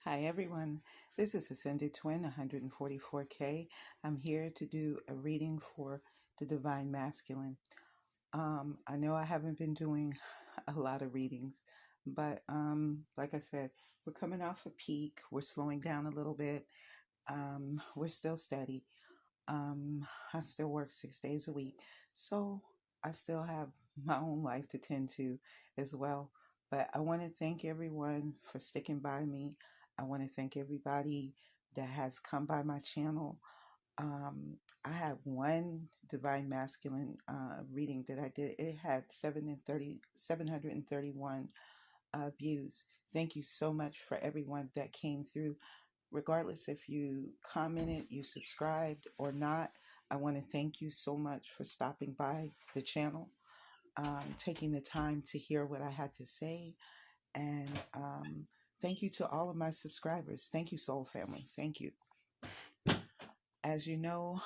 Hi everyone, this is Ascended Twin 144K. I'm here to do a reading for the Divine Masculine. I know I haven't been doing a lot of readings, but like I said, we're coming off a peak. We're slowing down a little bit. We're still steady. I still work 6 days a week, so I still have my own life to tend to as well. But I want to thank everyone for sticking by me. I want to thank everybody that has come by my channel. I have one Divine Masculine reading that I did. It had 731 views. Thank you so much for everyone that came through. Regardless if you commented, you subscribed or not, I want to thank you so much for stopping by the channel, taking the time to hear what I had to say. And thank you to all of my subscribers. Thank you, Soul Family. Thank you. As you know,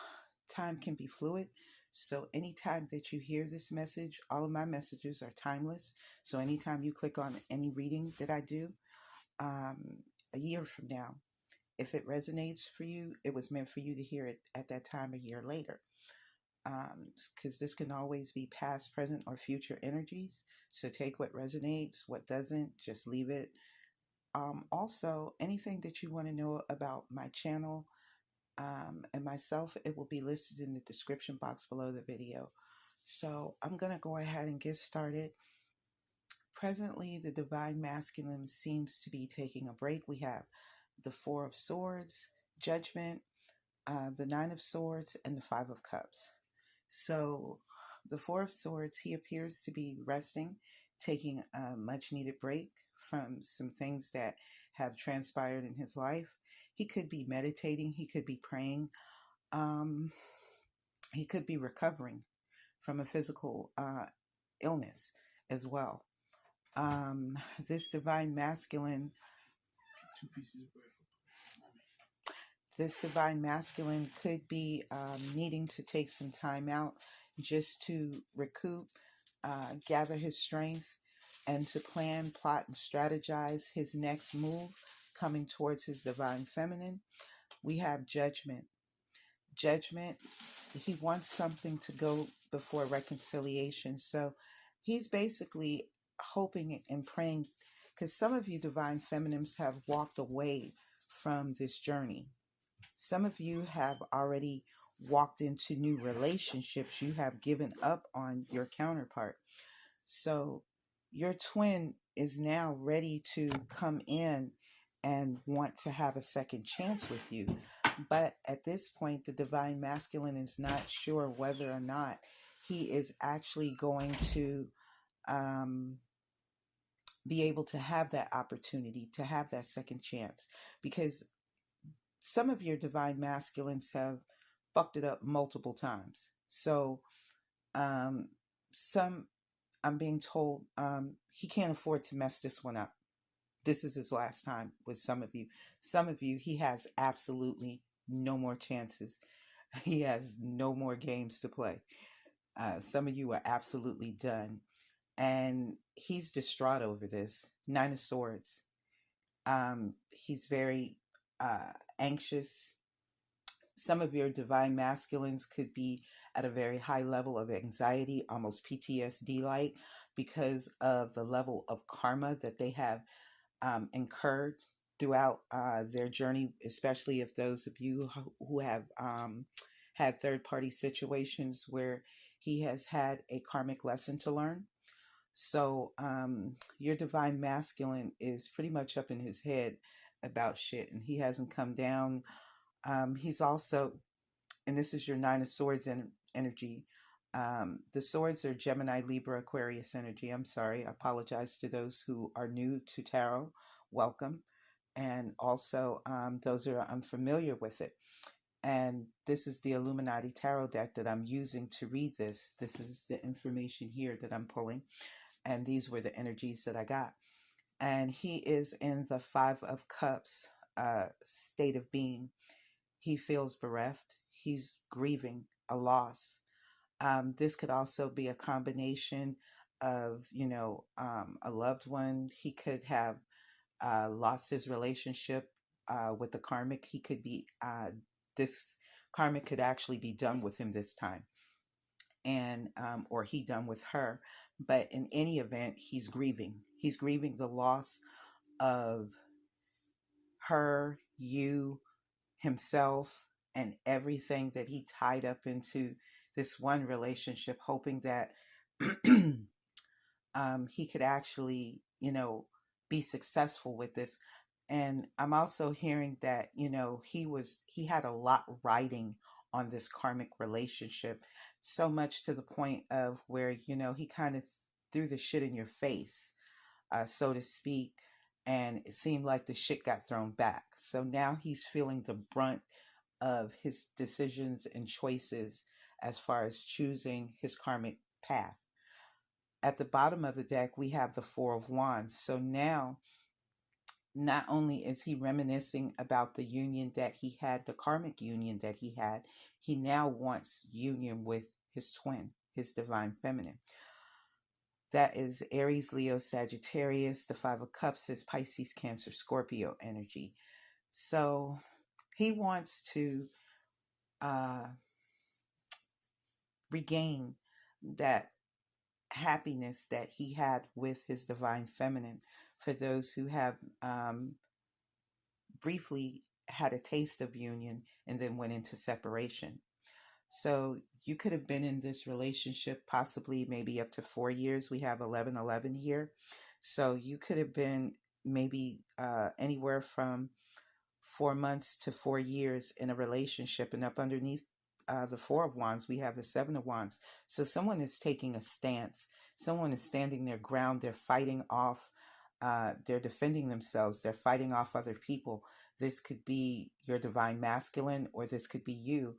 time can be fluid. So anytime that you hear this message, all of my messages are timeless. So anytime you click on any reading that I do, a year from now, if it resonates for you, it was meant for you to hear it at that time a year later. Because this can always be past, present, or future energies. So take what resonates, what doesn't, just leave it. Also, anything that you want to know about my channel and myself, it will be listed in the description box below the video. So I'm going to go ahead and get started. Presently, the Divine Masculine seems to be taking a break. We have the Four of Swords, Judgment, the Nine of Swords, and the Five of Cups. So the Four of Swords, he appears to be resting, taking a much needed break from some things that have transpired in his life. He could be meditating, he could be praying, he could be recovering from a physical illness as well. This Divine Masculine, two pieces of bread. This Divine Masculine could be needing to take some time out just to recoup, gather his strength, and to plan, plot, and strategize his next move coming towards his Divine Feminine. We have Judgment. Judgment, he wants something to go before reconciliation. So he's basically hoping and praying, because some of you Divine Feminines have walked away from this journey. Some of you have already walked into new relationships. You have given up on your counterpart. So your twin is now ready to come in and want to have a second chance with you. But at this point, the Divine Masculine is not sure whether or not he is actually going to be able to have that opportunity, to have that second chance. Because some of your Divine Masculines have fucked it up multiple times. So some, I'm being told, he can't afford to mess this one up. This is his last time with some of you. Some of you, he has absolutely no more chances. He has no more games to play. Some of you are absolutely done. And he's distraught over this. Nine of Swords. He's very anxious. Some of your Divine Masculines could be at a very high level of anxiety, almost PTSD-like, because of the level of karma that they have incurred throughout their journey, especially if those of you who have had third-party situations where he has had a karmic lesson to learn. So your Divine Masculine is pretty much up in his head about shit, and he hasn't come down. He's also, and this is your Nine of Swords energy. The swords are Gemini, Libra, Aquarius energy. I'm sorry. I apologize to those who are new to tarot. Welcome. And also those that are unfamiliar with it. And this is the Illuminati tarot deck that I'm using to read this. This is the information here that I'm pulling. And these were the energies that I got. And he is in the Five of Cups state of being. He feels bereft. He's grieving a loss. This could also be a combination of, a loved one. He could have lost his relationship with the karmic. He could be, this karmic could actually be done with him this time, and or he done with her. But in any event, he's grieving. He's grieving the loss of her, you, himself, and everything that he tied up into this one relationship, hoping that he could actually, be successful with this. And I'm also hearing that, he had a lot riding on this karmic relationship, so much to the point of where, he kind of threw the shit in your face, so to speak. And it seemed like the shit got thrown back. So now he's feeling the brunt of his decisions and choices as far as choosing his karmic path. At the bottom of the deck, we have the Four of Wands. So now, not only is he reminiscing about the union that he had, the karmic union that he now wants union with his twin, his divine feminine. That is Aries, Leo, Sagittarius. The Five of Cups is Pisces, Cancer, Scorpio energy. So he wants to regain that happiness that he had with his divine feminine. For those who have briefly had a taste of union and then went into separation. So you could have been in this relationship possibly maybe up to 4 years. We have 11 here. So you could have been maybe anywhere from 4 months to 4 years in a relationship. And up underneath the Four of Wands, we have the Seven of Wands. So someone is taking a stance. Someone is standing their ground. They're fighting off. They're defending themselves. They're fighting off other people. This could be your divine masculine, or this could be you.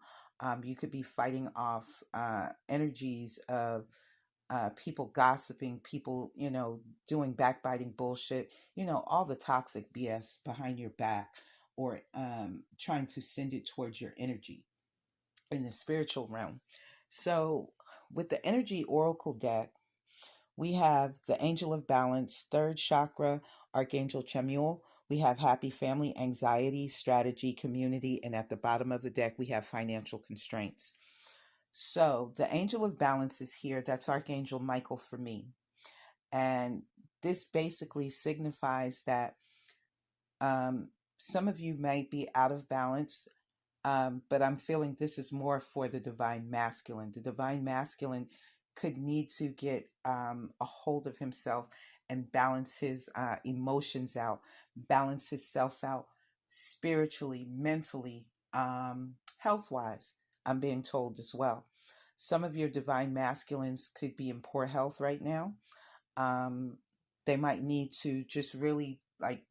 You could be fighting off energies of people gossiping, people, doing backbiting bullshit, all the toxic BS behind your back, or trying to send it towards your energy in the spiritual realm. So with the energy oracle deck, we have the Angel of Balance, third chakra, Archangel Chamuel. We have happy family, anxiety, strategy, community, and at the bottom of the deck, we have financial constraints. So the Angel of Balance is here. That's Archangel Michael for me. And this basically signifies that some of you might be out of balance, but I'm feeling this is more for the divine masculine. The divine masculine could need to get a hold of himself and balance his emotions out, balance himself out spiritually, mentally, health-wise, I'm being told as well. Some of your divine masculines could be in poor health right now. They might need to just really, like,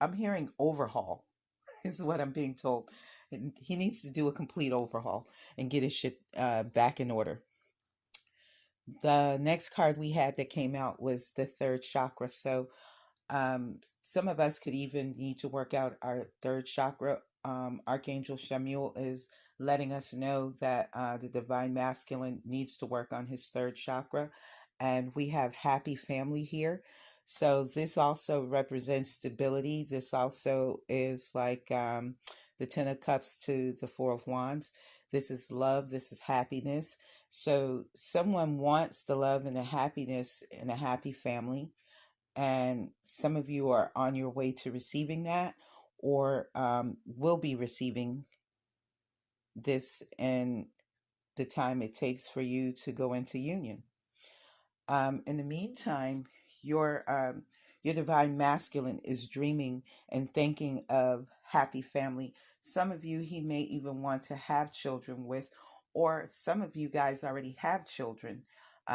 I'm hearing overhaul is what I'm being told. And he needs to do a complete overhaul and get his shit back in order. The next card we had that came out was the third chakra. So some of us could even need to work out our third chakra. Archangel Chamuel is letting us know that the divine masculine needs to work on his third chakra. And we have happy family here. So this also represents stability. This also is like the Ten of Cups to the Four of Wands. This is love. This is happiness. So someone wants the love and the happiness in a happy family. And some of you are on your way to receiving that, or will be receiving this in the time it takes for you to go into union. In the meantime, your divine masculine is dreaming and thinking of happy family. Some of you he may even want to have children with, or some of you guys already have children.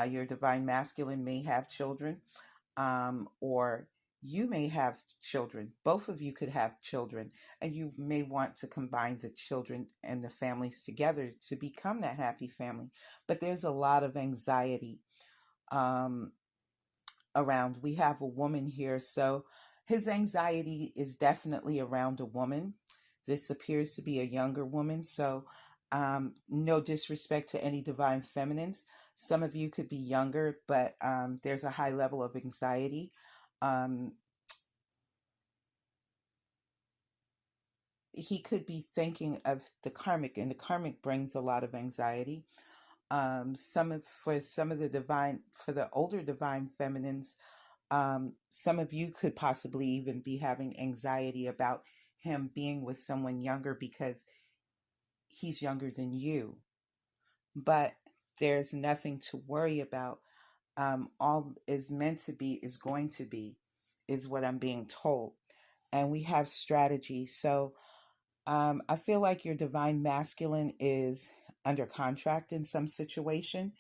Your divine masculine may have children, or you may have children. Both of you could have children, and you may want to combine the children and the families together to become that happy family. But there's a lot of anxiety around. We have a woman here, so his anxiety is definitely around a woman. This appears to be a younger woman, so no disrespect to any divine feminines. Some of you could be younger, but there's a high level of anxiety. he could be thinking of the karmic, and the karmic brings a lot of anxiety. For some of the divine, for the older divine feminines, some of you could possibly even be having anxiety about him being with someone younger because he's younger than you. But there's nothing to worry about. All is meant to be is going to be, is what I'm being told. And we have strategy. So I feel like your divine masculine is under contract in some situation.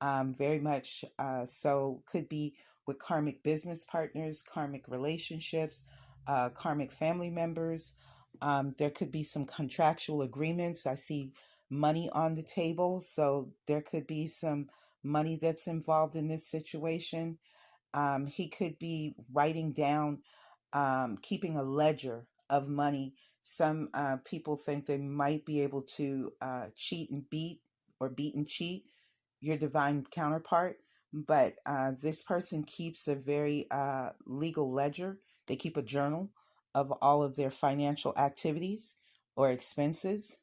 Very much so, could be with karmic business partners, karmic relationships, karmic family members. There could be some contractual agreements. I see money on the table, so there could be some money that's involved in this situation. He could be writing down, keeping a ledger of money. Some people think they might be able to cheat and beat, or beat and cheat your divine counterpart, but this person keeps a very legal ledger. They keep a journal of all of their financial activities or expenses.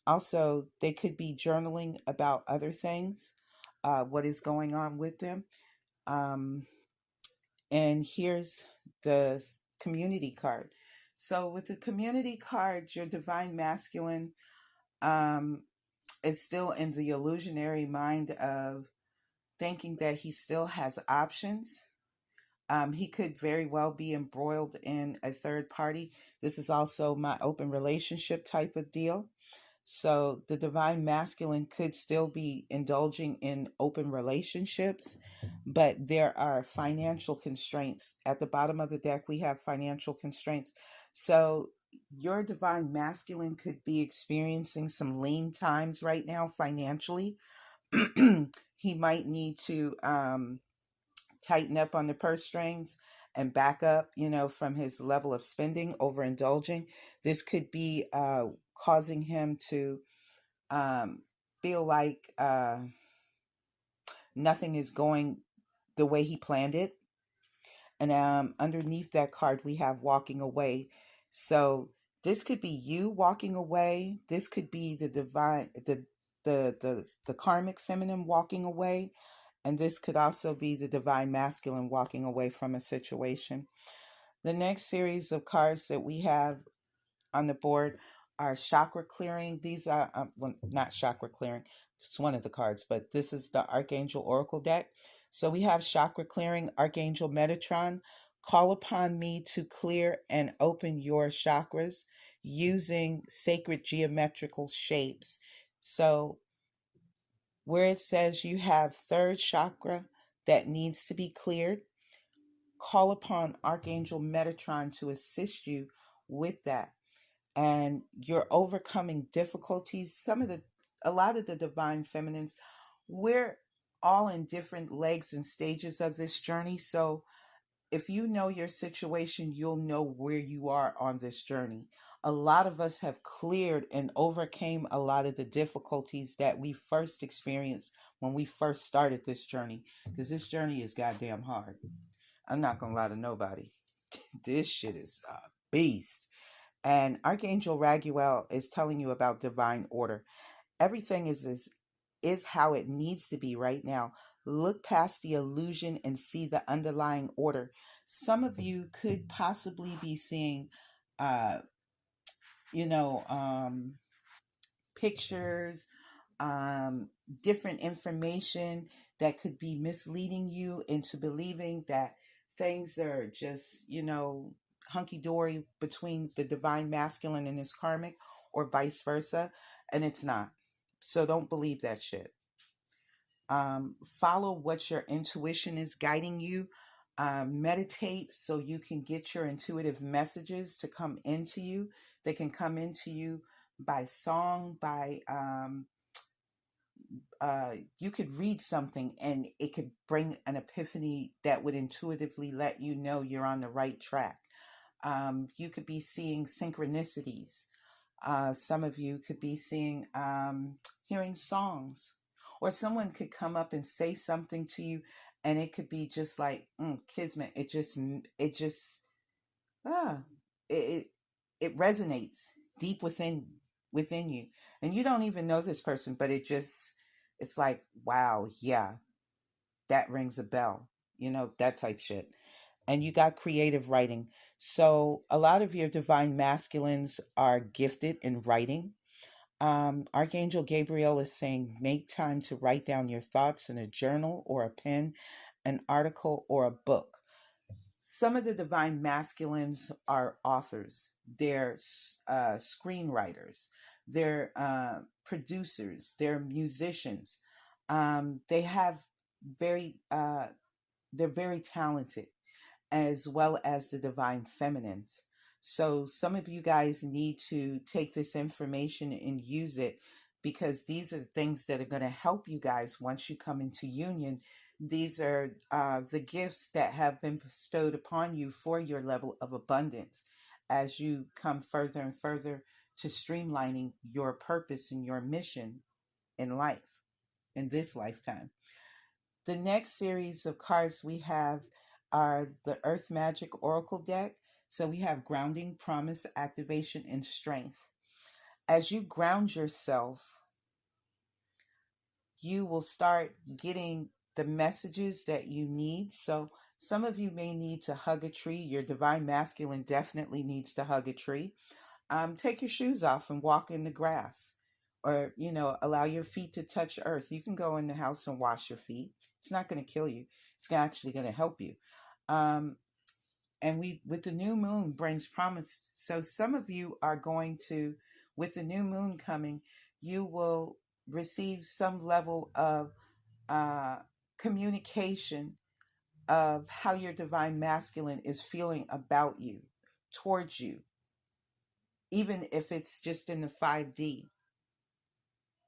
Also, they could be journaling about other things, what is going on with them. Um, and here's the community card. So, with the community card, your divine masculine um, is still in the illusionary mind of thinking that he still has options. He could very well be embroiled in a third party. This is also my open relationship type of deal. So the divine masculine could still be indulging in open relationships, but there are financial constraints. At the bottom of the deck, we have financial constraints. So your divine masculine could be experiencing some lean times right now financially. He might need to tighten up on the purse strings and back up, from his level of spending, overindulging. This could be causing him to um, feel like nothing is going the way he planned it. And underneath that card, we have walking away. So this could be you walking away. This could be the divine, the karmic feminine walking away. And this could also be the divine masculine walking away from a situation. The next series of cards that we have on the board are chakra clearing. These are, well, not chakra clearing, it's one of the cards, but this is the Archangel Oracle deck. So we have chakra clearing, Archangel Metatron. Call upon me to clear and open your chakras using sacred geometrical shapes. So where it says you have third chakra that needs to be cleared, call upon Archangel Metatron to assist you with that. And you're overcoming difficulties. A lot of the divine feminines, we're all in different legs and stages of this journey. So if you know your situation, you'll know where you are on this journey. A lot of us have cleared and overcame a lot of the difficulties that we first experienced when we first started this journey, because this journey is goddamn hard. I'm not gonna lie to nobody. This shit is a beast. And Archangel Raguel is telling you about divine order. Everything is how it needs to be right now. Look past the illusion and see the underlying order. Some of you could possibly be seeing uh you know pictures, um, different information that could be misleading you into believing that things are just, hunky dory between the divine masculine and his karmic, or vice versa, and it's not. So don't believe that shit. Follow what your intuition is guiding you. Meditate so you can get your intuitive messages to come into you. They can come into you by song, by you could read something and it could bring an epiphany that would intuitively let you know you're on the right track. You could be seeing synchronicities. Some of you could be seeing, hearing songs, or someone could come up and say something to you, and it could be just like kismet. It just, ah, it. it resonates deep within you, and you don't even know this person, but it's like, wow, yeah, that rings a bell, that type shit. And you got creative writing. So a lot of your divine masculines are gifted in writing. Archangel Gabriel is saying, make time to write down your thoughts in a journal or a pen, an article or a book. Some of the divine masculines are authors, they're screenwriters, they're producers, they're musicians. They have very, they're very talented, as well as the divine feminines. So some of you guys need to take this information and use it, because these are things that are going to help you guys once you come into union. These are the gifts that have been bestowed upon you for your level of abundance as you come further and further to streamlining your purpose and your mission in life, in this lifetime. The next series of cards we have are the Earth Magic Oracle deck. So we have grounding, promise, activation, and strength. As you ground yourself, you will start getting the messages that you need. So some of you may need to hug a tree. Your divine masculine definitely needs to hug a tree. Take your shoes off and walk in the grass, or allow your feet to touch earth. You can go in the house and wash your feet. It's not going to kill you. It's actually going to help you. And we, with the new moon, brings promise. So some of you are going to, with the new moon coming, you will receive some level of communication of how your divine masculine is feeling about you, towards you, even if it's just in the 5D.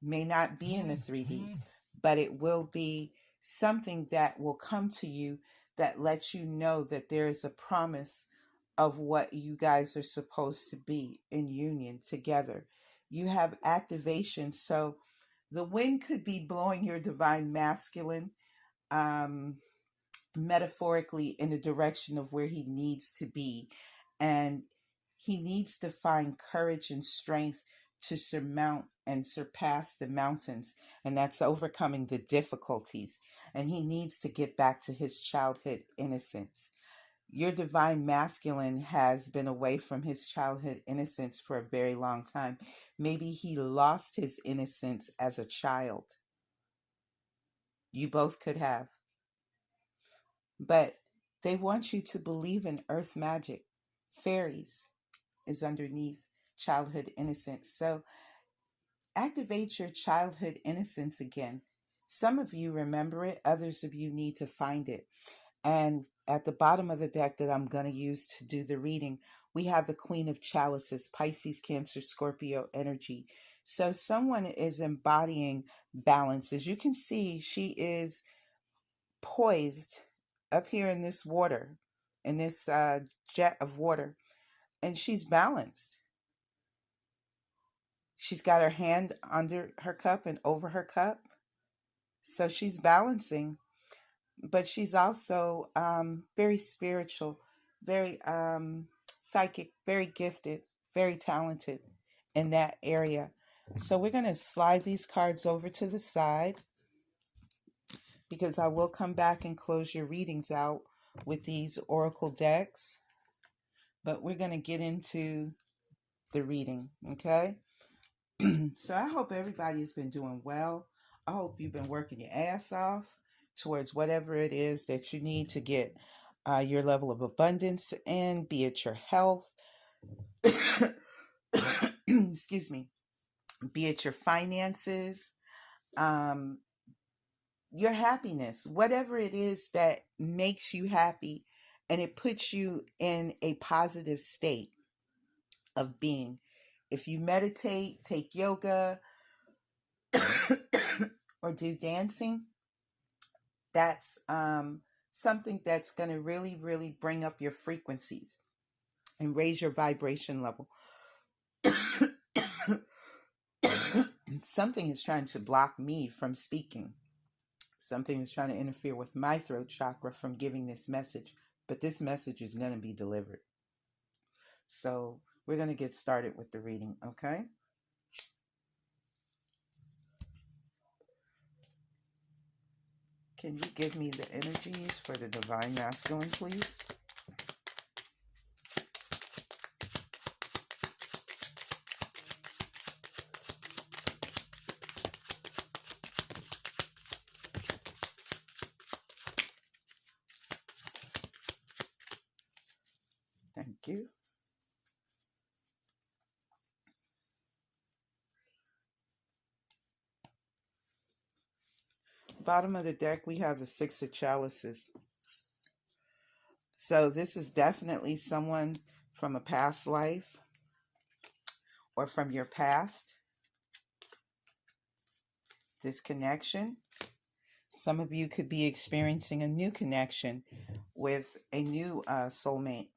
May not be in the 3D, but it will be something that will come to you that lets you know that there is a promise of what you guys are supposed to be in union together. You have activation, so the wind could be blowing your divine masculine, metaphorically, in the direction of where he needs to be, and he needs to find courage and strength to surmount and surpass the mountains, and that's overcoming the difficulties. And he needs to get back to his childhood innocence. Your divine masculine has been away from his childhood innocence for a very long time. Maybe he lost his innocence as a child. You both could have. But they want you to believe in earth magic. Fairies is underneath childhood innocence. So activate your childhood innocence again. Some of you remember it, others of you need to find it. And at the bottom of the deck that I'm going to use to do the reading, we have the Queen of Chalices, Pisces, Cancer, Scorpio energy. So someone is embodying balance. As you can see, she is poised up here in this water, in this jet of water, and she's balanced. She's got her hand under her cup and over her cup. So she's balancing, but she's also very spiritual, very psychic, very gifted, very talented in that area. So we're going to slide these cards over to the side, because I will come back and close your readings out with these oracle decks. But we're going to get into the reading, okay? So I hope everybody has been doing well. I hope you've been working your ass off towards whatever it is that you need to get your level of abundance in, be it your health, excuse me, be it your finances, your happiness, whatever it is that makes you happy and it puts you in a positive state of being. If you meditate, take yoga, or do dancing, that's something that's going to really, really bring up your frequencies and raise your vibration level. Something is trying to block me from speaking. Something is trying to interfere with my throat chakra from giving this message, but this message is going to be delivered. So We're going to get started with the reading, okay? Can you give me the energies for the Divine Masculine, please? Thank you. Bottom of the deck, we have the Six of Chalices. So this is definitely someone from a past life or from your past. This connection. Some of you could be experiencing a new connection with a new soulmate.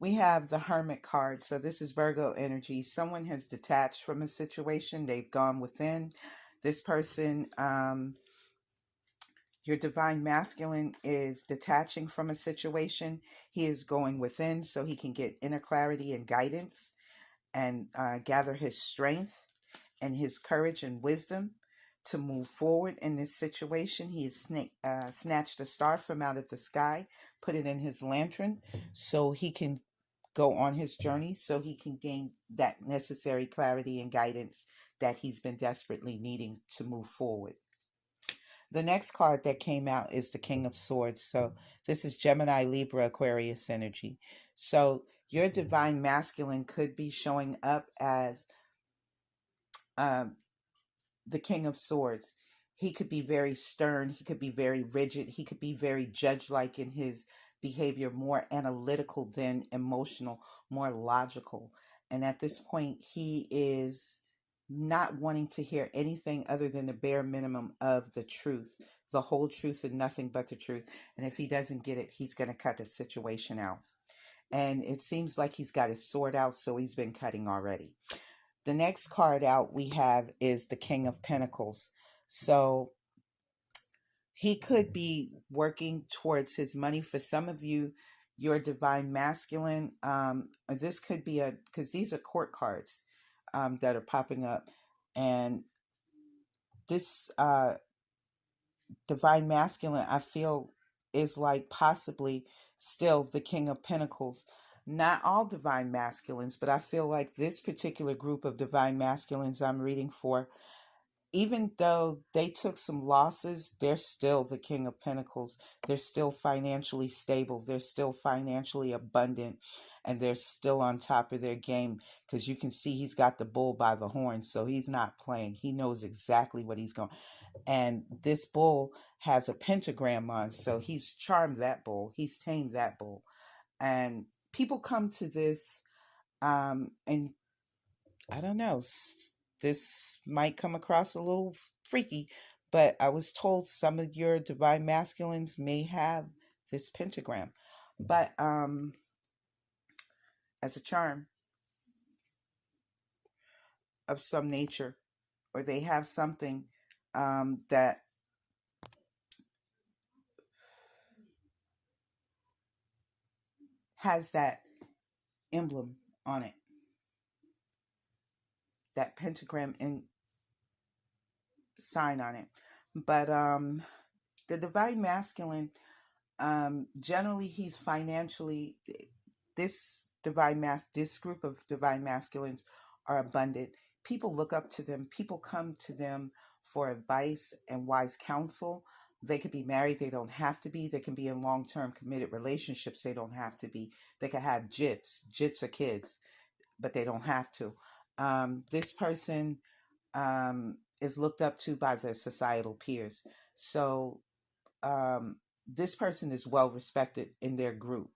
We have the Hermit card. So this is Virgo energy. Someone has detached from a situation. They've gone within. This person, your Divine Masculine, is detaching from a situation. He is going within so he can get inner clarity and guidance and gather his strength and his courage and wisdom to move forward in this situation. He has snatched a star from out of the sky, put it in his lantern so he can go on his journey, so he can gain that necessary clarity and guidance that he's been desperately needing to move forward. The next card that came out is the King of Swords. So this is Gemini, Libra, Aquarius energy. So your Divine Masculine could be showing up as the King of Swords. He could be very stern. He could be very rigid. He could be very judge-like in his behavior, more analytical than emotional, more logical. And at this point, he is not wanting to hear anything other than the bare minimum of the truth, the whole truth and nothing but the truth. And if he doesn't get it, he's going to cut the situation out. And it seems like he's got his sword out, so he's been cutting already. The next card out we have is the King of Pentacles. So he could be working towards his money. For some of you, your Divine Masculine, this could be because these are court cards that are popping up. And this Divine Masculine, I feel, is like possibly still the King of Pentacles. Not all Divine Masculines, but I feel like this particular group of Divine Masculines I'm reading for, even though they took some losses, they're still the King of Pentacles. They're still financially stable. They're still financially abundant. And they're still on top of their game, because you can see he's got the bull by the horn. So he's not playing. He knows exactly what he's going. And this bull has a pentagram on. So he's charmed that bull. He's tamed that bull. And people come to this, and I don't know, this might come across a little freaky, but I was told some of your Divine Masculines may have this pentagram, but as a charm of some nature, or they have something that has that emblem on it, that pentagram and sign on it. But the Divine Masculine, generally he's financially, this group of Divine Masculines are abundant. People look up to them. People come to them for advice and wise counsel. They could be married. They don't have to be. They can be in long-term committed relationships. They don't have to be. They could have jits are kids, but they don't have to. This person is looked up to by their societal peers. So this person is well respected in their group.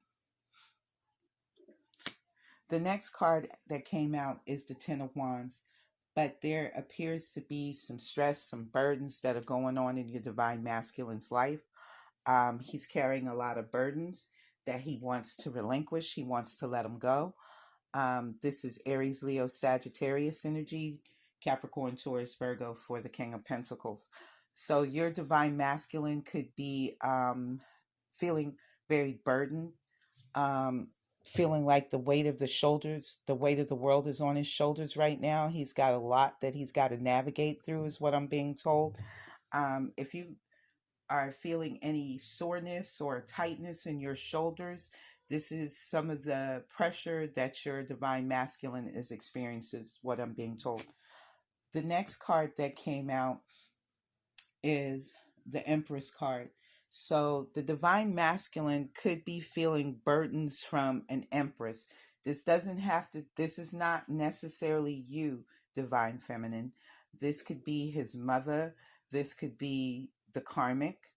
The next card that came out is the Ten of Wands, but there appears to be some stress, some burdens that are going on in your Divine Masculine's life. He's carrying a lot of burdens that he wants to relinquish. He wants to let them go. This is Aries, Leo, Sagittarius energy, Capricorn, Taurus, Virgo for the King of Pentacles. So your Divine Masculine could be feeling very burdened, feeling like the weight of the shoulders, the weight of the world is on his shoulders right now. He's got a lot that he's got to navigate through, is what I'm being told. If you are feeling any soreness or tightness in your shoulders, this is some of the pressure that your divine masculine is experiencing, is what I'm being told. The next card that came out is the Empress card. So the divine masculine could be feeling burdens from an empress. This doesn't have to, this is not necessarily you, divine feminine. This could be his mother. This could be the karmic,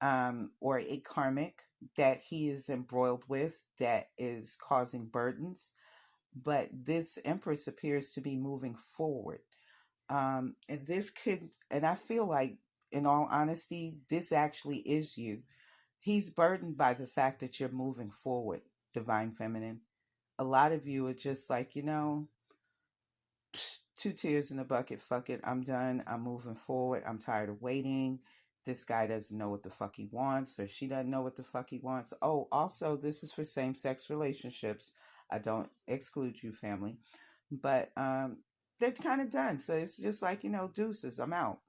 or a karmic that he is embroiled with that is causing burdens. But this empress appears to be moving forward. And this could, and I feel like, in all honesty, this actually is you. He's burdened by the fact that you're moving forward, divine feminine. A lot of you are just like, two tears in a bucket, fuck it, I'm done, I'm moving forward, I'm tired of waiting. This guy doesn't know what the fuck he wants, or she doesn't know what the fuck he wants. Oh, also, this is for same-sex relationships. I don't exclude you, family. But they're kind of done. So it's just like, deuces, I'm out.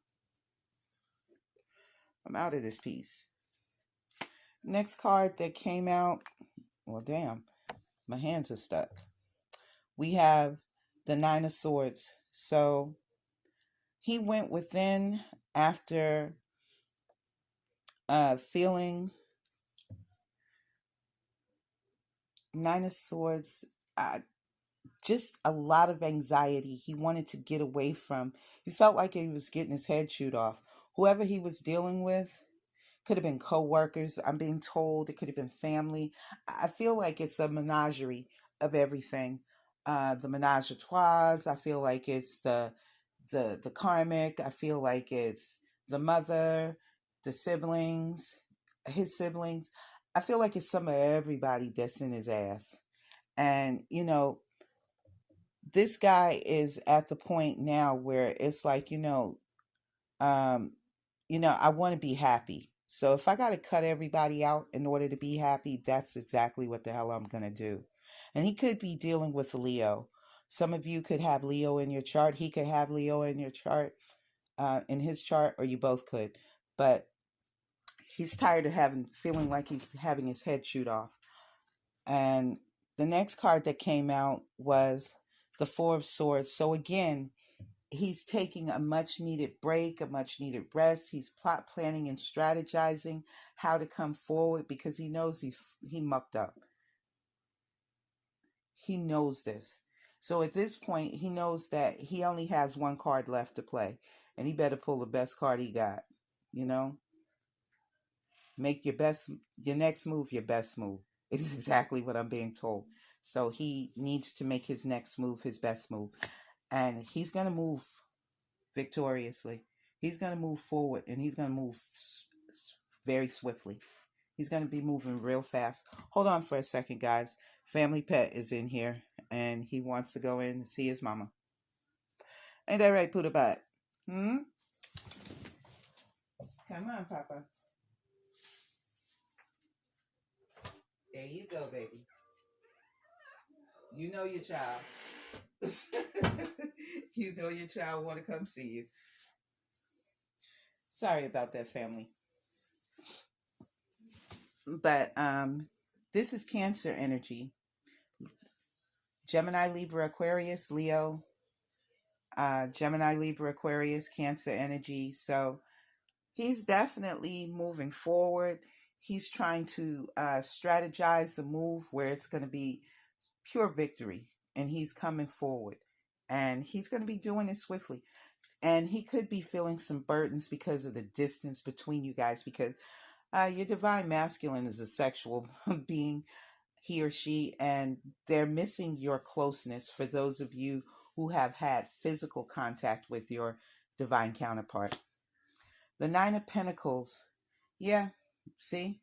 I'm out of this piece. Next card that came out, well, damn, my hands are stuck. We have the Nine of Swords. So he went within after feeling Nine of Swords, just a lot of anxiety. He wanted to get away from, he felt like he was getting his head chewed off. Whoever he was dealing with, could have been co-workers, I'm being told. It could have been family. I feel like it's a menagerie of everything. The menage a trois. I feel like it's the karmic. I feel like it's the mother, the siblings, his siblings. I feel like it's some of everybody that's in his ass. And, this guy is at the point now where it's like, I want to be happy. So if I got to cut everybody out in order to be happy, that's exactly what the hell I'm going to do. And he could be dealing with Leo. Some of you could have Leo in your chart. He could have Leo in your chart, in his chart, or you both could. But he's tired of feeling like he's having his head chewed off. And the next card that came out was the Four of Swords. So again, he's taking a much needed break, a much needed rest. He's planning and strategizing how to come forward because he knows he mucked up. He knows this. So at this point, he knows that he only has one card left to play, and he better pull the best card he got. Make your next move your best move. Is exactly what I'm being told. So he needs to make his next move his best move. And he's going to move victoriously. He's going to move forward, and he's going to move very swiftly. He's going to be moving real fast. Hold on for a second, guys. Family Pet is in here, and he wants to go in and see his mama. Ain't that right, Poodle Butt? Come on, Papa. There you go, baby. You know your child. You know your child want to come see you. Sorry about that, family. But this is Cancer energy. Gemini, Libra, Aquarius, Leo. Gemini, Libra, Aquarius, Cancer energy. So he's definitely moving forward. He's trying to strategize a move where it's going to be pure victory. And he's coming forward. And he's going to be doing it swiftly. And he could be feeling some burdens because of the distance between you guys. Because your divine masculine is a sexual being, he or she. And they're missing your closeness for those of you who have had physical contact with your divine counterpart. The Nine of Pentacles. Yeah, see?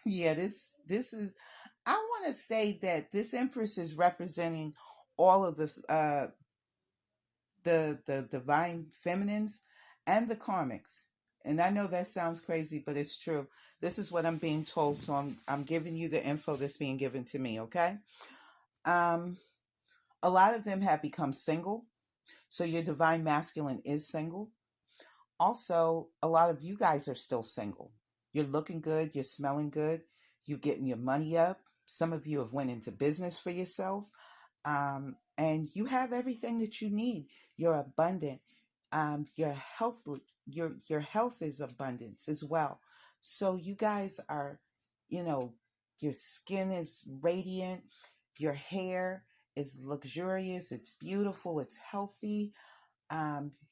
Yeah, this is, I want to say that this Empress is representing all of the divine feminines and the karmics. And I know that sounds crazy, but it's true. This is what I'm being told, so I'm giving you the info that's being given to me, okay? Um, a lot of them have become single. So your divine masculine is single. Also, a lot of you guys are still single. You're looking good, you're smelling good, you're getting your money up. Some of you have went into business for yourself, and you have everything that you need. You're abundant. Your health, your health is abundance as well. So you guys are, you know, your skin is radiant, your hair is luxurious, it's beautiful, it's healthy.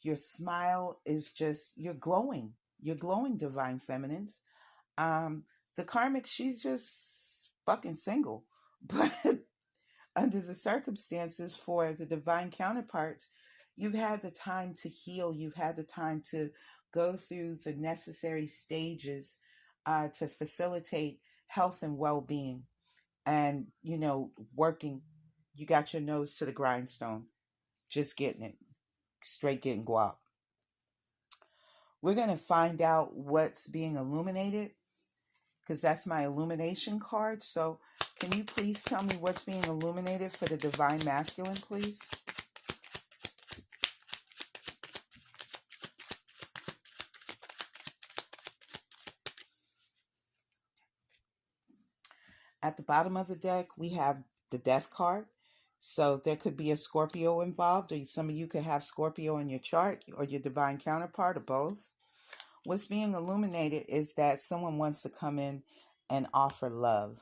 Your smile is just, you're glowing. You're glowing, divine feminines. Um, the karmic, she's just fucking single. But under the circumstances for the divine counterparts, you've had the time to heal. You've had the time to go through the necessary stages to facilitate health and well being. And, working, you got your nose to the grindstone, just getting it, straight getting guap. We're going to find out what's being illuminated because that's my illumination card. So can you please tell me what's being illuminated for the divine masculine, please? At the bottom of the deck, we have the death card. So there could be a Scorpio involved, or some of you could have Scorpio in your chart, or your divine counterpart, or both. What's being illuminated is that someone wants to come in and offer love.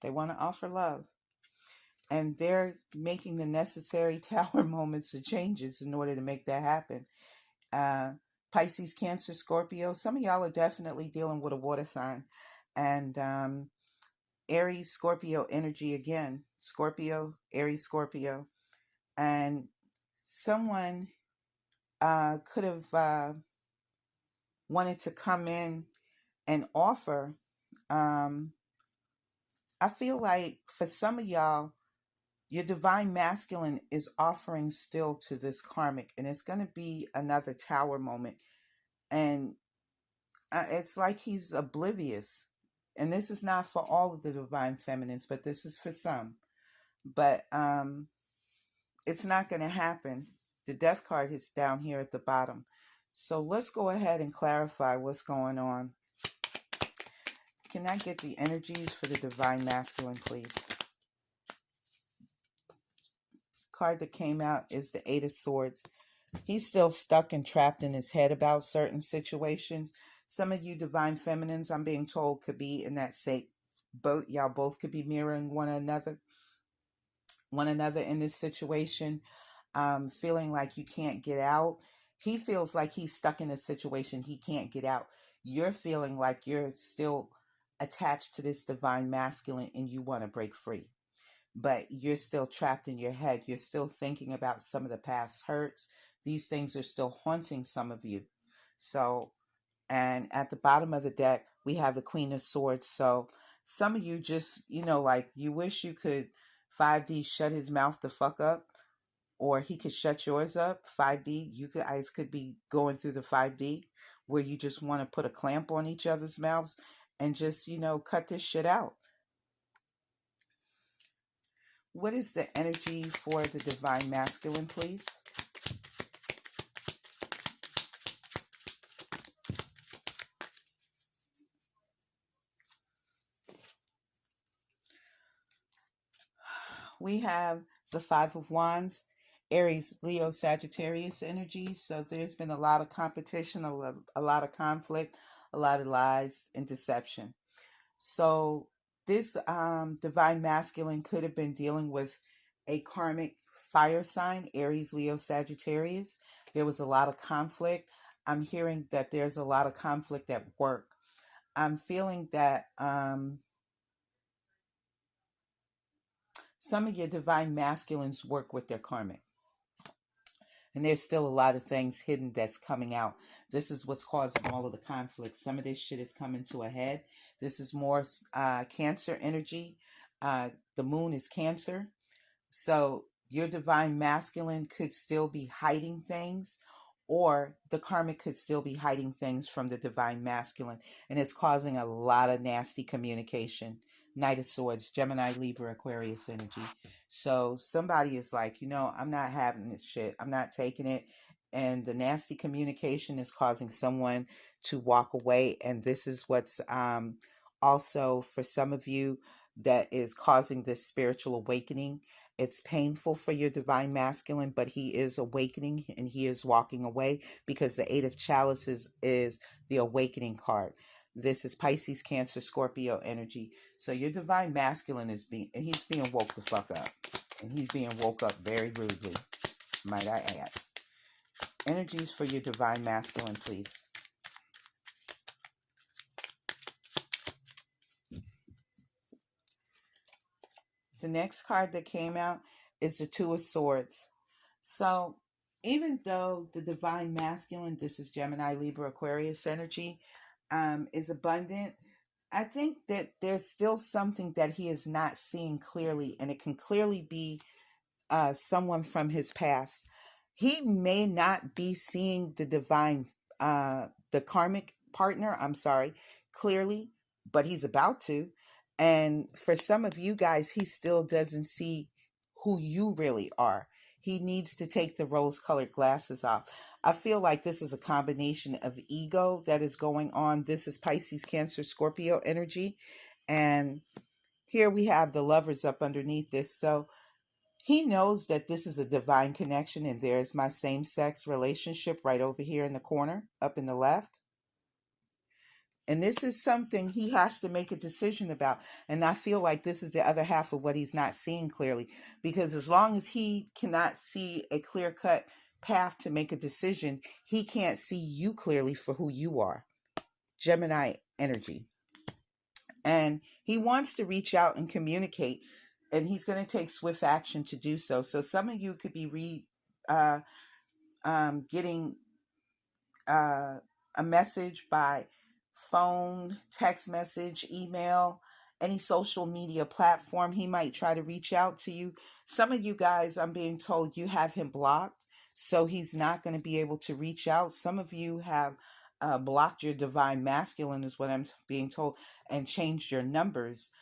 They want to offer love. And they're making the necessary tower moments of changes in order to make that happen. Uh, Pisces, Cancer, Scorpio. Some of y'all are definitely dealing with a water sign. And Aries, Scorpio energy again. Scorpio, Aries, Scorpio. And someone could have wanted to come in and offer. I feel like for some of y'all, your divine masculine is offering still to this karmic, and it's going to be another tower moment. And it's like he's oblivious. And this is not for all of the divine feminines, but this is for some. But it's not going to happen. The death card is down here at the bottom. So let's go ahead and clarify what's going on. Can I get the energies for the divine masculine, please? Card that came out is the Eight of Swords. He's still stuck and trapped in his head about certain situations. Some of you divine feminines, I'm being told, could be in that same boat. Y'all both could be mirroring one another in this situation, feeling like you can't get out. He feels like he's stuck in a situation he can't get out. You're feeling like you're still attached to this divine masculine and you want to break free. But you're still trapped in your head. You're still thinking about some of the past hurts. These things are still haunting some of you. So, and at the bottom of the deck, we have the Queen of Swords. So some of you just, like you wish you could 5D shut his mouth the fuck up, or he could shut yours up. 5D, you guys could be going through the 5D where you just want to put a clamp on each other's mouths and just, cut this shit out. What is the energy for the divine masculine, please? We have the Five of Wands, Aries, Leo, Sagittarius energy. So there's been a lot of competition, a lot of conflict, a lot of lies and deception. So this divine masculine could have been dealing with a karmic fire sign, Aries, Leo, Sagittarius. There was a lot of conflict. I'm hearing that there's a lot of conflict at work. I'm feeling that some of your divine masculines work with their karmic. And there's still a lot of things hidden that's coming out. This is what's causing all of the conflict. Some of this shit is coming to a head. This is more Cancer energy. The moon is Cancer. So your divine masculine could still be hiding things, or the karmic could still be hiding things from the divine masculine. And it's causing a lot of nasty communication. Knight of Swords, Gemini, Libra, Aquarius energy. So somebody is like, I'm not having this shit. I'm not taking it. And the nasty communication is causing someone to walk away. And this is what's also for some of you that is causing this spiritual awakening. It's painful for your divine masculine, but he is awakening and he is walking away because the Eight of Chalices is the awakening card. This is Pisces, Cancer, Scorpio energy. So your divine masculine is he's being woke the fuck up. And he's being woke up very rudely, might I add. Energies for your divine masculine, please. The next card that came out is the Two of Swords. So even though the divine masculine, this is Gemini, Libra, Aquarius energy, is abundant, I think that there's still something that he is not seeing clearly, and it can clearly be someone from his past. He may not be seeing the divine, the karmic partner, I'm sorry, clearly, but he's about to. And for some of you guys, he still doesn't see who you really are. He needs to take the rose colored glasses off. I feel like this is a combination of ego that is going on. This is Pisces, Cancer, Scorpio energy. And here we have the lovers up underneath this. So he knows that this is a divine connection, and there's my same-sex relationship right over here in the corner, up in the left. And this is something he has to make a decision about. And I feel like this is the other half of what he's not seeing clearly. Because as long as he cannot see a clear-cut path to make a decision, he can't see you clearly for who you are. Gemini energy. And he wants to reach out and communicate, and he's going to take swift action to do so. So some of you could be getting a message by phone, text message, email, any social media platform. He might try to reach out to you. Some of you guys, I'm being told, you have him blocked, so he's not going to be able to reach out. Some of you have blocked your divine masculine, is what I'm being told, and changed your numbers,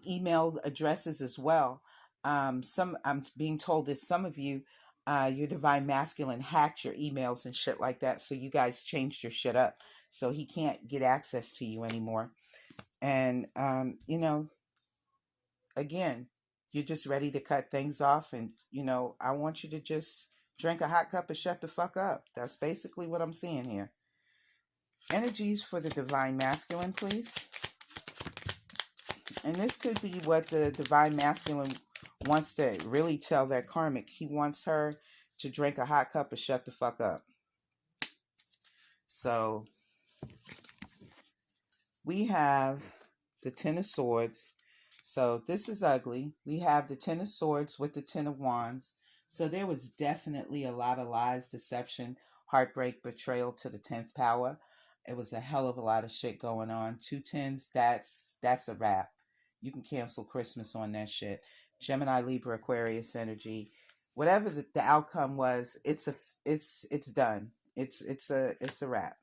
email addresses as well. I'm being told that some of you, your divine masculine hacked your emails and shit like that, so you guys changed your shit up, so he can't get access to you anymore. And again, you're just ready to cut things off, and I want you to just drink a hot cup and shut the fuck up. That's basically what I'm seeing here. Energies for the divine masculine, please. And this could be what the divine masculine wants to really tell that karmic. He wants her to drink a hot cup and shut the fuck up. So we have the Ten of Swords. So this is ugly. We have the Ten of Swords with the Ten of Wands. So there was definitely a lot of lies, deception, heartbreak, betrayal to the 10th power. It was a hell of a lot of shit going on. 2 tens, that's a wrap. You can cancel Christmas on that shit. Gemini, Libra, Aquarius energy. Whatever the outcome was, it's done. It's a wrap.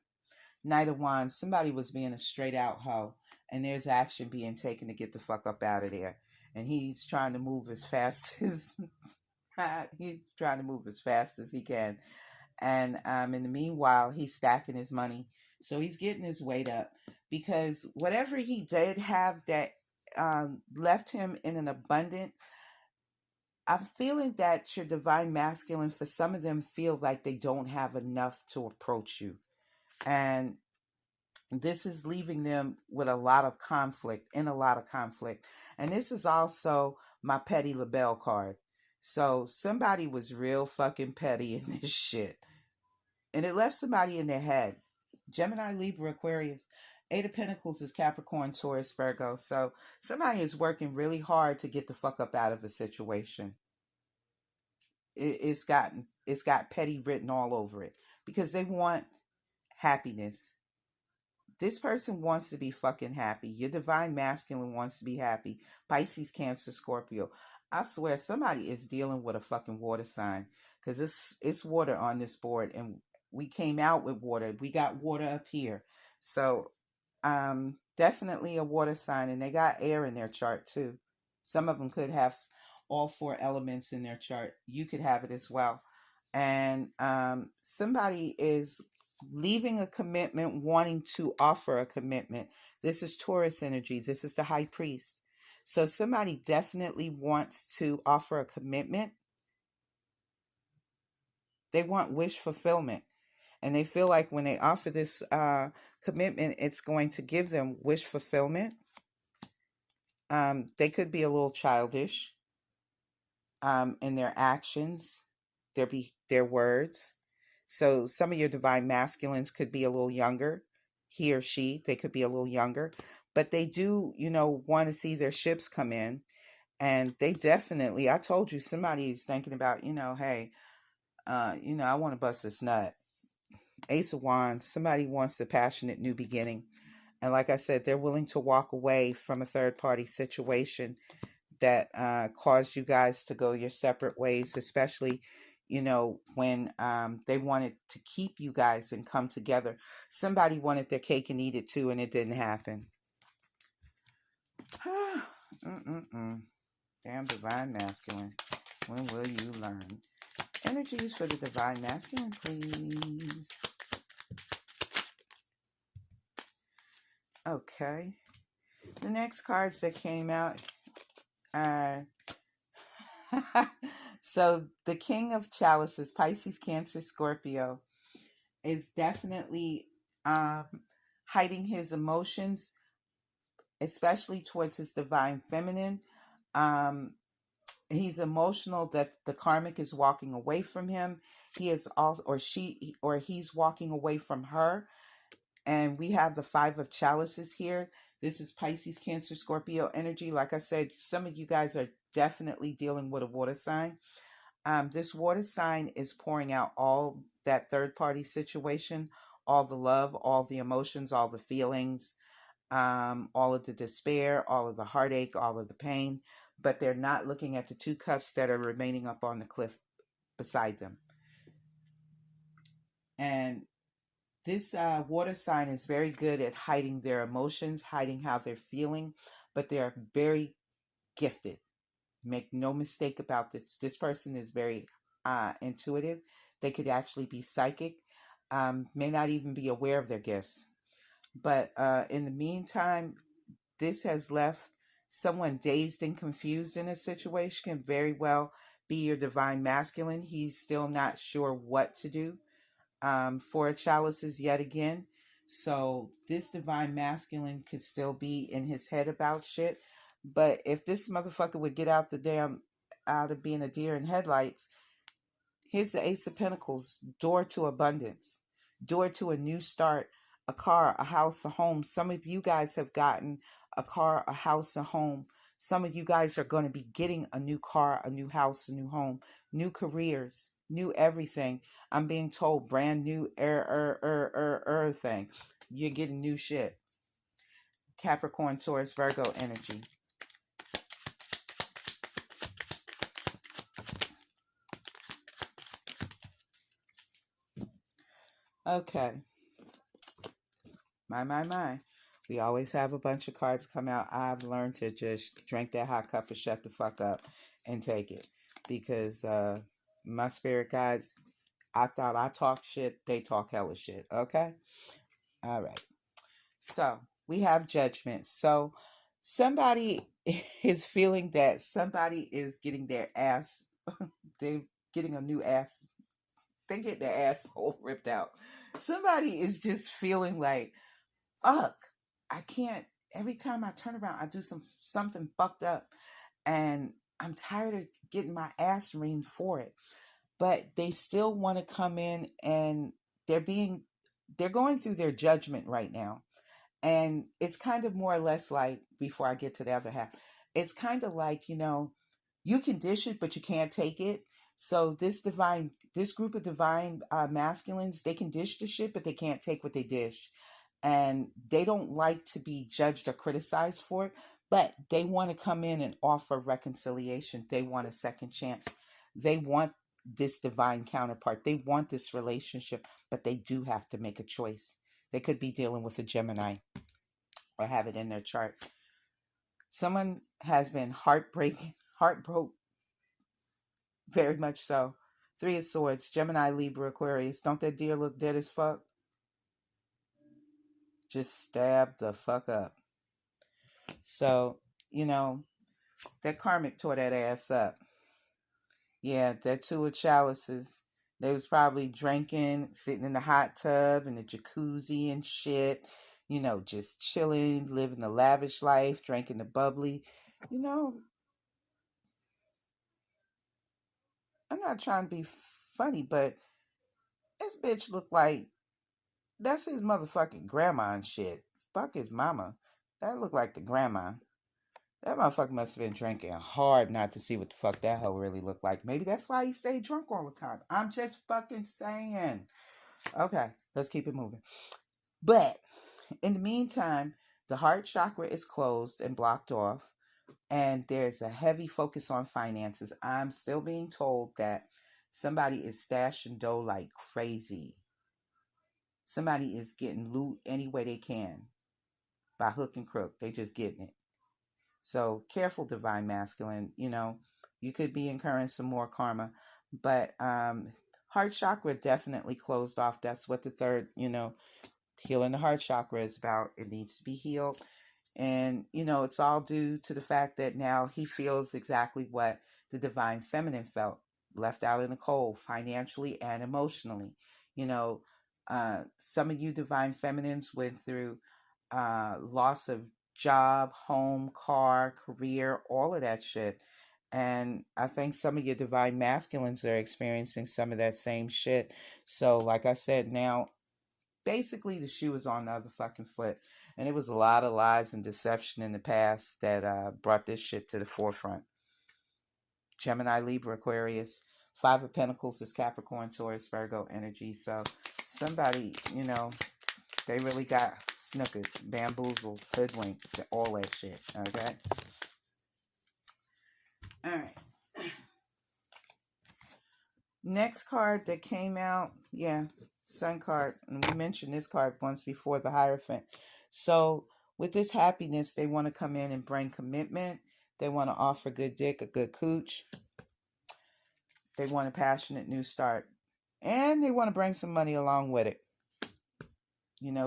Knight of Wands, somebody was being a straight out hoe, and there's action being taken to get the fuck up out of there. And he's trying to move as fast as he can. And in the meanwhile, he's stacking his money. So he's getting his weight up, because whatever he did have that left him in an abundant, I'm feeling that your divine masculine, for some of them, feel like they don't have enough to approach you. And this is leaving them with a lot of conflict. And this is also my petty LIABLE card. So somebody was real fucking petty in this shit. And it left somebody in their head. Gemini, Libra, Aquarius. 8 of Pentacles is Capricorn, Taurus, Virgo. So somebody is working really hard to get the fuck up out of a situation. It's got petty written all over it, because they want happiness. This person wants to be fucking happy. Your divine masculine wants to be happy. Pisces, Cancer, Scorpio. I swear somebody is dealing with a fucking water sign, because it's water on this board, and we came out with water. We got water up here. So Definitely a water sign, and they got air in their chart too. Some of them could have all four elements in their chart. You could have it as well. And somebody is leaving a commitment, wanting to offer a commitment. This is Taurus energy. This is the high priest. So somebody definitely wants to offer a commitment. They want wish fulfillment. And they feel like when they offer this commitment, it's going to give them wish fulfillment. They could be a little childish in their actions, their words. So some of your divine masculines could be a little younger, he or she. They could be a little younger, but they do, want to see their ships come in, and they definitely. I told you, somebody is thinking about, hey, I want to bust this nut. Ace of Wands. Somebody wants a passionate new beginning. And like I said, they're willing to walk away from a third party situation that caused you guys to go your separate ways, especially, when they wanted to keep you guys and come together. Somebody wanted their cake and eat it too, and it didn't happen. Damn divine masculine. When will you learn? Energies for the divine masculine, please. Okay. The next cards that came out are so the King of Chalices, Pisces, Cancer, Scorpio, is definitely hiding his emotions, especially towards his divine feminine. He's emotional that the karmic is walking away from him. He is also, or he's walking away from her. And we have the Five of Chalices here. This is Pisces, Cancer, Scorpio energy. Like I said, some of you guys are definitely dealing with a water sign. This water sign is pouring out all that third party situation, all the love, all the emotions, all the feelings, all of the despair, all of the heartache, all of the pain. But they're not looking at the two cups that are remaining up on the cliff beside them. And this water sign is very good at hiding their emotions, hiding how they're feeling, but they're very gifted. Make no mistake about this. This person is very intuitive. They could actually be psychic, may not even be aware of their gifts. But in the meantime, this has left someone dazed and confused in a situation. Can very well be your divine masculine. He's still not sure what to do. Four of Chalices yet again. So this divine masculine could still be in his head about shit. But if this motherfucker would get out of being a deer in headlights, here's the Ace of Pentacles, door to abundance, door to a new start, a car, a house, a home. Some of you guys have gotten a car, a house, a home. Some of you guys are going to be getting a new car, a new house, a new home, new careers, new everything. I'm being told brand new thing. You're getting new shit. Capricorn, Taurus, Virgo energy. Okay. My. We always have a bunch of cards come out. I've learned to just drink that hot cup and shut the fuck up and take it. Because my spirit guides, I thought I talk shit, they talk hella shit. Okay? All right. So we have judgment. So somebody is feeling that somebody is getting their ass, they're getting a new ass, they get their asshole ripped out. Somebody is just feeling like, fuck, I can't, every time I turn around, I do something fucked up. And I'm tired of getting my ass reamed for it. But they still want to come in, and they're going through their judgment right now. And it's kind of more or less like, before I get to the other half, it's kind of like, you can dish it, but you can't take it. So this group of divine masculines, they can dish the shit, but they can't take what they dish. And they don't like to be judged or criticized for it, but they want to come in and offer reconciliation. They want a second chance. They want this divine counterpart. They want this relationship, but they do have to make a choice. They could be dealing with a Gemini or have it in their chart. Someone has been heartbroken, very much so. Three of Swords, Gemini, Libra, Aquarius. Don't that deer look dead as fuck? Just stab the fuck up. So, that karmic tore that ass up. Yeah, that two of chalices. They was probably drinking, sitting in the hot tub and the jacuzzi and shit. Just chilling, living the lavish life, drinking the bubbly. I'm not trying to be funny, but this bitch looked like that's his motherfucking grandma and shit. Fuck his mama. That looked like the grandma. That motherfucker must have been drinking hard not to see what the fuck that hoe really looked like. Maybe that's why he stayed drunk all the time. I'm just fucking saying. Okay, let's keep it moving. But in the meantime, the heart chakra is closed and blocked off, and there's a heavy focus on finances. I'm still being told that somebody is stashing dough like crazy. Somebody is getting loot any way they can by hook and crook. They just getting it. So careful, divine masculine. You could be incurring some more karma, but heart chakra definitely closed off. That's what the third, healing the heart chakra is about. It needs to be healed. And, it's all due to the fact that now he feels exactly what the divine feminine felt, left out in the cold, financially and emotionally. Some of you divine feminines went through loss of job, home, car, career, all of that shit. And I think some of your divine masculines are experiencing some of that same shit. So, like I said, now basically the shoe is on the other fucking foot. And it was a lot of lies and deception in the past that brought this shit to the forefront. Gemini, Libra, Aquarius. Five of Pentacles is Capricorn, Taurus, Virgo energy. So somebody, they really got snookered, bamboozled, hoodwinked, all that shit. Okay? Alright. Next card that came out, Sun card. And we mentioned this card once before, the Hierophant. So with this happiness, they want to come in and bring commitment. They want to offer good dick, a good cooch. They want a passionate new start. And they want to bring some money along with it.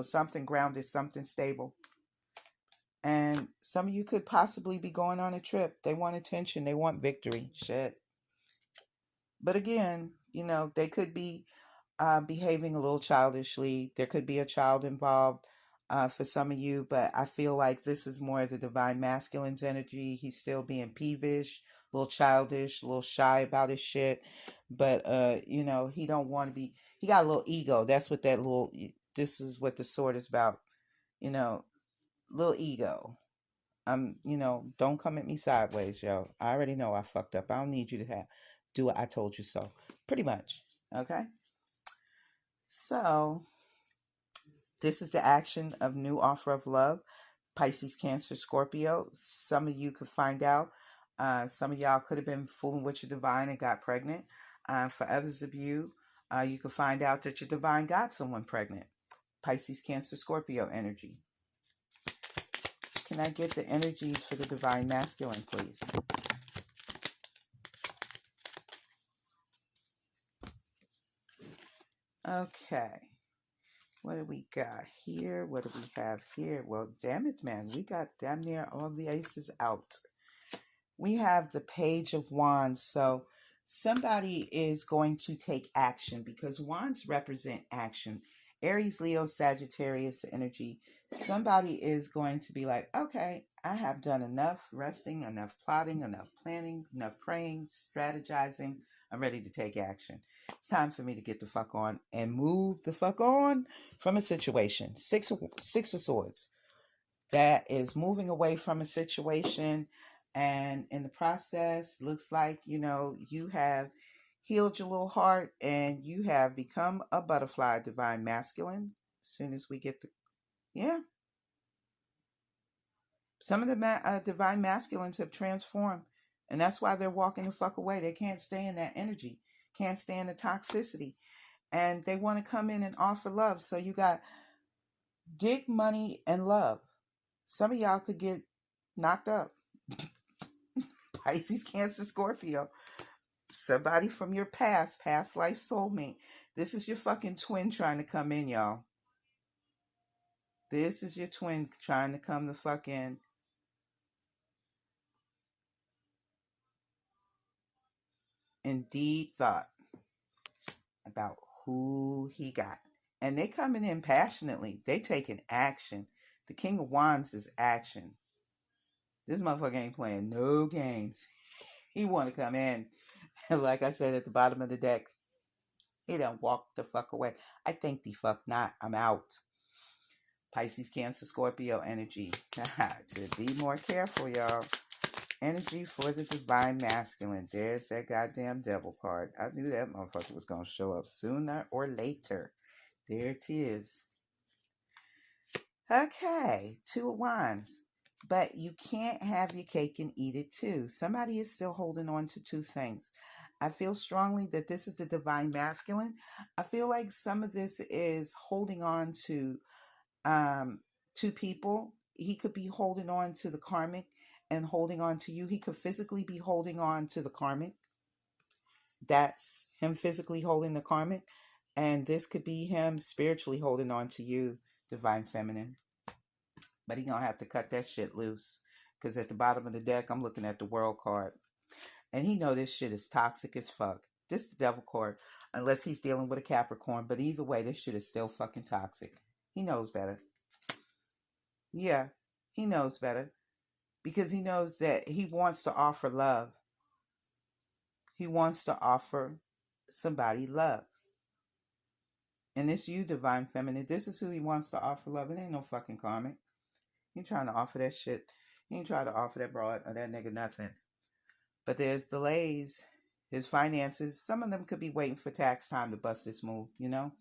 Something grounded, something stable. And some of you could possibly be going on a trip. They want attention. They want victory. Shit. But again, they could be behaving a little childishly. There could be a child involved for some of you. But I feel like this is more of the divine masculine's energy. He's still being peevish, a little childish, a little shy about his shit. But, he don't want to be. He got a little ego. That's what that little. This is what the sword is about. Little ego. Don't come at me sideways, yo. I already know I fucked up. I don't need you to do it. I told you so. Pretty much. Okay? So, this is the action of new offer of love. Pisces, Cancer, Scorpio. Some of you could find out. Some of y'all could have been fooling with your divine and got pregnant. For others of you, you could find out that your divine got someone pregnant. Pisces, Cancer, Scorpio energy. Can I get the energies for the divine masculine, please? Okay. What do we got here? What do we have here? Well, damn it, man. We got damn near all the aces out. We have the Page of Wands. So somebody is going to take action because wands represent action. Aries, Leo, Sagittarius energy. Somebody is going to be like, okay, I have done enough resting, enough plotting, enough planning, enough praying, strategizing. I'm ready to take action. It's time for me to get the fuck on and move the fuck on from a situation. Six of Swords. That is moving away from a situation. And in the process, looks like, you have healed your little heart and you have become a butterfly, divine masculine. As soon as we get some of the divine masculines have transformed. And that's why they're walking the fuck away. They can't stay in that energy, can't stay in the toxicity. And they want to come in and offer love. So you got dick, money, and love. Some of y'all could get knocked up. Pisces, Cancer, Scorpio. Somebody from your past life soulmate. This is your fucking twin trying to come in, y'all. This is your twin trying to come the fuck in. In deep thought about who he got. And they coming in passionately. They taking action. The King of Wands is action. This motherfucker ain't playing no games. He want to come in. And like I said at the bottom of the deck, he done walked the fuck away. I think the fuck not. I'm out. Pisces, Cancer, Scorpio energy. To be more careful, y'all. Energy for the divine masculine. There's that goddamn devil card. I knew that motherfucker was going to show up sooner or later. There it is. Okay, Two of Wands. But you can't have your cake and eat it too. Somebody is still holding on to two things. I feel strongly that this is the divine masculine. I feel like some of this is holding on to two people. He could be holding on to the karmic and holding on to you. He could physically be holding on to the karmic. That's him physically holding the karmic. And this could be him spiritually holding on to you, divine feminine. But he gonna have to cut that shit loose. Because at the bottom of the deck, I'm looking at the world card. And he know this shit is toxic as fuck. This is the devil card. Unless he's dealing with a Capricorn. But either way, this shit is still fucking toxic. He knows better. Yeah, he knows better. Because he knows that he wants to offer love. He wants to offer somebody love. And it's you, divine feminine. This is who he wants to offer love. It ain't no fucking karmic. He ain't trying to offer that shit. He ain't trying to offer that broad or that nigga nothing. But there's delays. His finances, some of them could be waiting for tax time to bust this move, you know?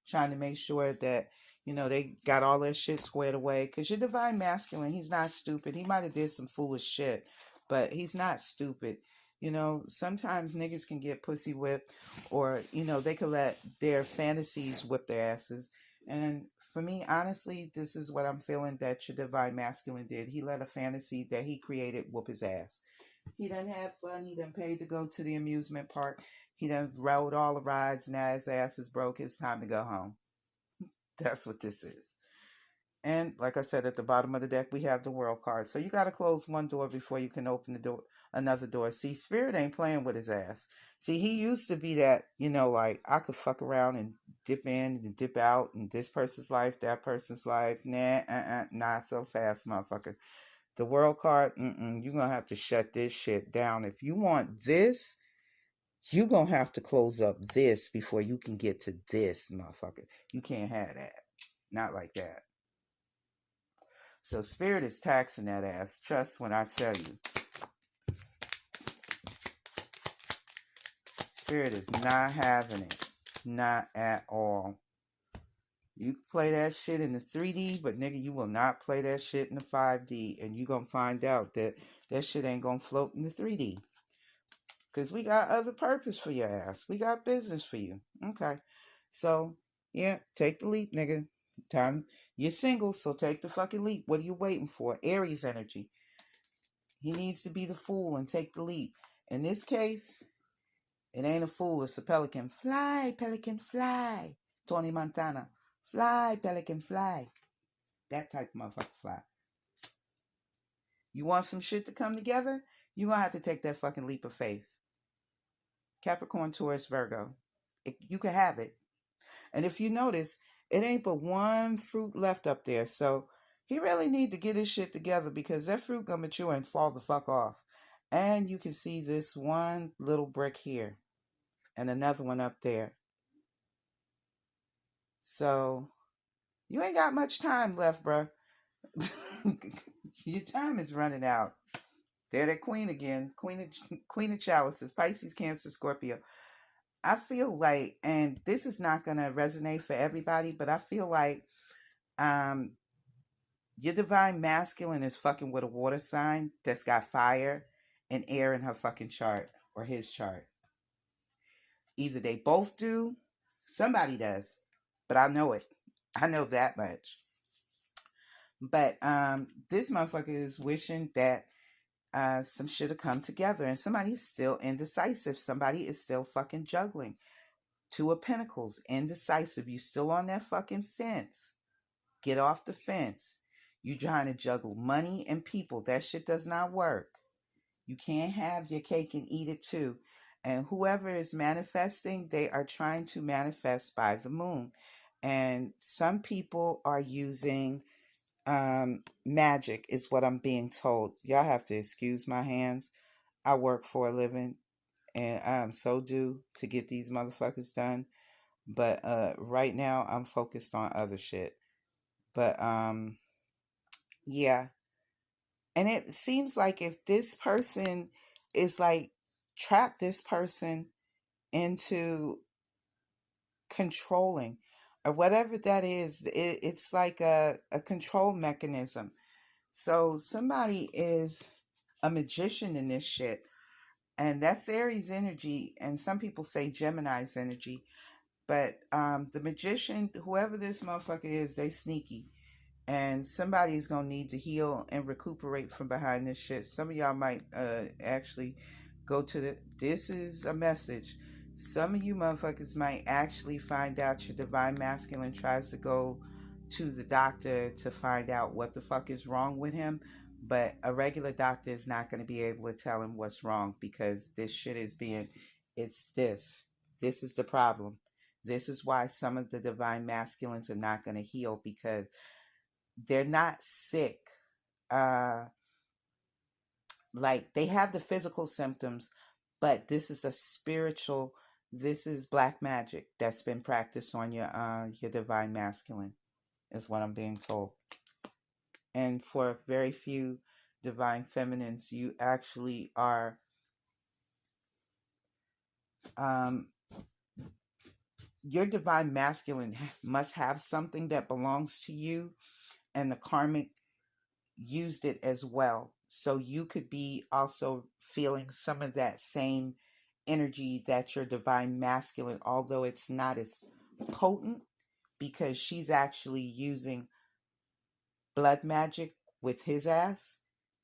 Trying to make sure that, you know, they got all their shit squared away. Because your divine masculine, he's not stupid. He might have did some foolish shit, but he's not stupid. You know, sometimes niggas can get pussy whipped, or, you know, they could let their fantasies whip their asses. And for me, honestly, this is what I'm feeling that your divine masculine did. He let a fantasy that he created whoop his ass. He done had fun. He done paid to go to the amusement park. He done rode all the rides. Now his ass is broke. It's time to go home. That's what this is. And like I said, at the bottom of the deck, we have the world card. So you got to close one door before you can open the door, another door. See, Spirit ain't playing with his ass. See, he used to be that, you know, like, I could fuck around and dip in and dip out in this person's life, that person's life. Nah, not so fast, motherfucker. The world card, you're going to have to shut this shit down. If you want this, you're going to have to close up this before you can get to this, motherfucker. You can't have that. Not like that. So Spirit is taxing that ass. Trust when I tell you. Spirit is not having it. Not at all. You play that shit in the 3D, but nigga, you will not play that shit in the 5D. And you gonna find out that that shit ain't gonna float in the 3D. Because we got other purpose for your ass. We got business for you. Okay. So, yeah, take the leap, nigga. Time. You're single, so take the fucking leap. What are you waiting for? Aries energy. He needs to be the fool and take the leap. In this case, it ain't a fool. It's a pelican. Fly, pelican, fly. Tony Montana. Fly, pelican, fly. That type of motherfucker fly. You want some shit to come together? You're going to have to take that fucking leap of faith. Capricorn, Taurus, Virgo. You can have it. And if you notice, it ain't but one fruit left up there. So he really need to get his shit together, because that fruit gonna mature and fall the fuck off. And you can see this one little brick here and another one up there. So you ain't got much time left, bruh. Your time is running out. There that queen again. Queen of chalices. Pisces, Cancer, Scorpio. I feel like, and this is not going to resonate for everybody, but I feel like your divine masculine is fucking with a water sign that's got fire and air in her fucking chart, or his chart. Either they both do, somebody does, but I know it. I know that much. But this motherfucker is wishing that some shit have come together, and somebody's still indecisive. Somebody is still fucking juggling. Two of Pentacles, indecisive. You still on that fucking fence. Get off the fence. You trying to juggle money and people. That shit does not work. You can't have your cake and eat it too. And whoever is manifesting, they are trying to manifest by the moon. And some people are using magic, is what I'm being told. Y'all have to excuse my hands. I work for a living, and I'm so due to get these motherfuckers done. But right now I'm focused on other shit. But yeah. And it seems like if this person is like trap this person into controlling or whatever that is, it's like a control mechanism. So somebody is a magician in this shit. And that's Aries energy. And some people say Gemini's energy. But the magician, whoever this motherfucker is, they sneaky. And somebody's gonna need to heal and recuperate from behind this shit. Some of y'all might actually go to the, this is a message. Some of you motherfuckers might actually find out your divine masculine tries to go to the doctor to find out what the fuck is wrong with him. But a regular doctor is not going to be able to tell him what's wrong, because this shit is being, it's this. This is the problem. This is why some of the divine masculines are not going to heal, because they're not sick. Uh, like they have the physical symptoms, but this is a spiritual. This is black magic that's been practiced on your divine masculine, is what I'm being told. And for very few divine feminines, you actually are um, your divine masculine must have something that belongs to you, and the karmic used it as well. So you could be also feeling some of that same energy that your divine masculine, although it's not as potent, because she's actually using blood magic with his ass.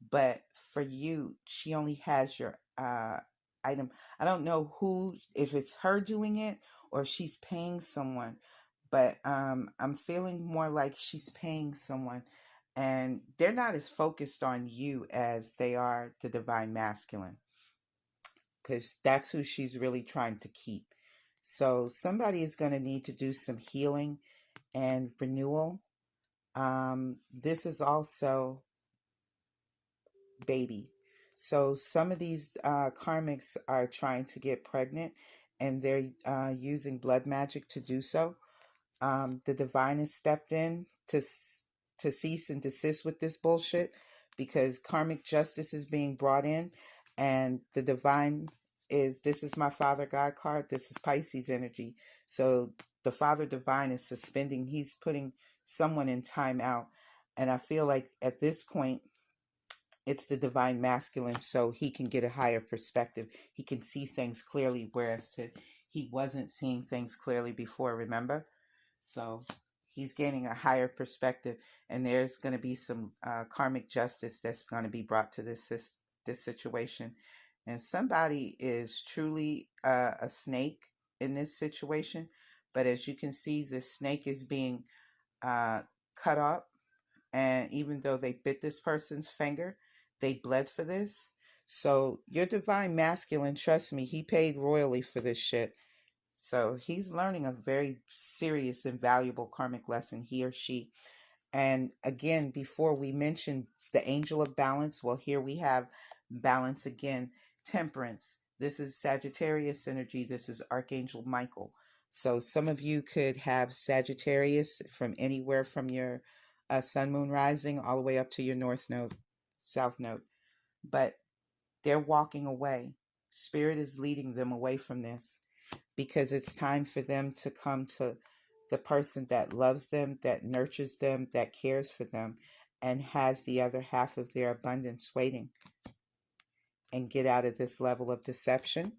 But for you, she only has your item. I don't know who, if it's her doing it or if she's paying someone, but I'm feeling more like she's paying someone, and they're not as focused on you as they are the divine masculine, because that's who she's really trying to keep. So somebody is going to need to do some healing and renewal. This is also baby. So some of these karmics are trying to get pregnant, and they're using blood magic to do so. The divine has stepped in to cease and desist with this bullshit, because karmic justice is being brought in, and the divine is, this is my Father God card. This is Pisces energy. So the Father divine is suspending. He's putting someone in time out, and I feel like at this point it's the divine masculine, so he can get a higher perspective. He can see things clearly, whereas he wasn't seeing things clearly before, remember? So he's gaining a higher perspective, and there's going to be some karmic justice that's going to be brought to this situation. And somebody is truly a snake in this situation, but as you can see, the snake is being cut up, and even though they bit this person's finger, they bled for this. So your divine masculine, trust me, he paid royally for this shit. So he's learning a very serious and valuable karmic lesson, he or she. And again, before we mentioned the angel of balance, well, here we have balance again. Temperance. This is Sagittarius energy. This is Archangel Michael. So some of you could have Sagittarius from anywhere from your sun, moon, rising all the way up to your north node, south node. But they're walking away. Spirit is leading them away from this, because it's time for them to come to the person that loves them, that nurtures them, that cares for them, and has the other half of their abundance waiting, and get out of this level of deception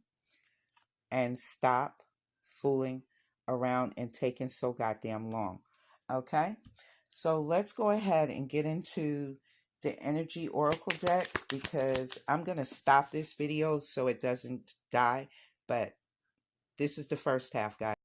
and stop fooling around and taking so goddamn long. Okay? So let's go ahead and get into the energy oracle deck, because I'm going to stop this video so it doesn't die. But this is the first half, guys.